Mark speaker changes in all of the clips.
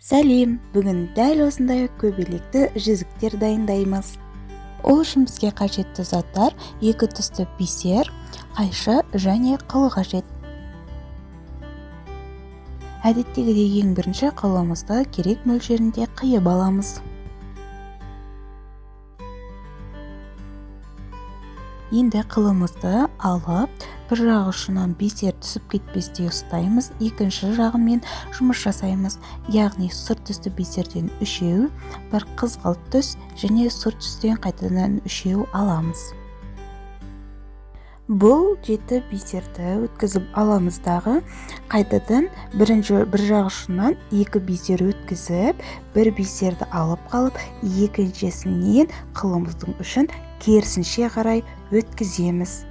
Speaker 1: Сәлем, бүгін дәл осындай көбелекті жүзіктер дайындаймыз. Ол үшін бізге қажетті заттар 2 түсті бисер, қайшы және қыл қажет. Әдеттегідей ең бірінші қылымызды керек мөлшерінде қиып аламыз. Енді қылымызды алып, бір жағы ұшынан бисер түсіп кетпестей ұстаймыз, екінші жағымен жұмыс жасаймыз. Яғни сұр түсті бисерден 3, бір қызғылт түс және сұр түстен қайтадан 3 аламыз. Бұл 7 бисерді өткізіп аламыздағы қайтадан бір жағы ұшынан 2 бисер өткізіп, бір бисерді алып қалып, екіншісінен қылымыздың ұшын керісінше қарай өткіземіз.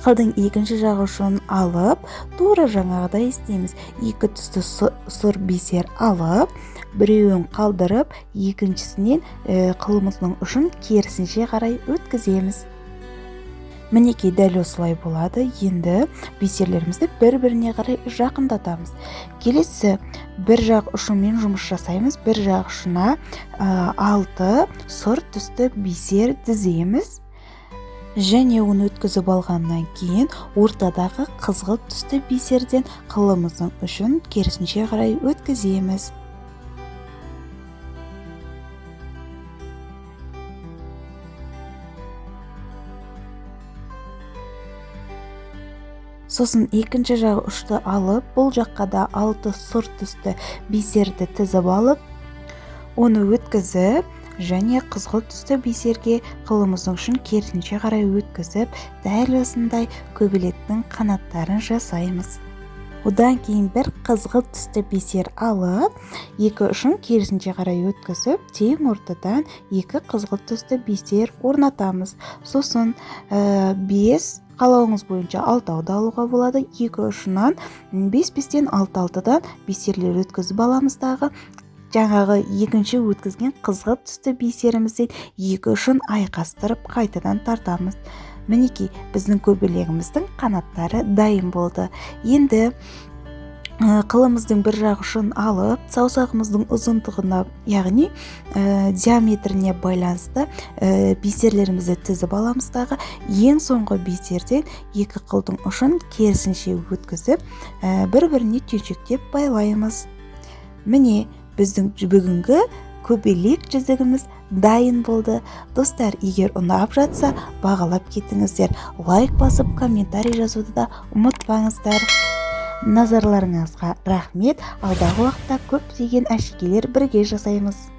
Speaker 1: Қылдың екінші жағы ұшын алып, тура жаңағыдай істейміз. 2 түсті сұр бисер алып, біреуін қалдырып, екіншісінен қылымыздың ұшын керісінше қарай өткіземіз. Мінекей дәл осылай болады. Енді бисерлерімізді бір-біріне қарай жақындатамыз. Келесі бір жақ ұшымен жұмыс жасаймыз. Бір жақ ұшына 6 сұр түсті бисер тіземіз. Және оны өткізіп алғаннан кейін ортадағы қызғылт түсті бисерден қылымыздың ұшын керісінше қарай өткіземіз. Сосын екінші жағы ұшты алып, бұл жаққа да 6 сұр түсті бисерді тізіп алып, оны өткізіп, және қызғылт түсті бисерге қылымыздың ұшын керісінше қарай өткізіп, дәл осындай көбелектің қанаттарын жасаймыз. Одан кейін бір қызғылт түсті бисер алып, 2 ұшын керісінше қарай өткізіп, тең ортадан 2 қызғылт түсті бисер орнатамыз. Сосын 5 қалауыңыз бойынша 6-ды алуға болады. 2 ұшынан 5-5-тен 6-6-дан бисерлер өткізіп аламыздағы жаңағы екінші өткізген қызғылт түсті бисерімізден 2 ұшын айқастырып қайтадан тартамыз. Мінекей біздің көбелегіміздің қанаттары дайын болды. Енді қылымыздың бір жақ ұшын алып, саусағымыздың ұзындығына, яғни диаметріне байланысты бисерлерімізді тізіп аламыздағы ең соңғы бисерден 2 қылдың ұшын керісінше өткізіп, бір-біріне түйіншектеп байлаймыз. Міне біздің бүгінгі көбелек жүзігіміз дайын болды. Достар, егер ұнап жатса, бағалап кетіңіздер. Лайк басып, комментарий жазуды да ұмытпаңыздар. Назарларыңызға рахмет. Алдағы уақытта көптеген әшекейлер бірге жасаймыз.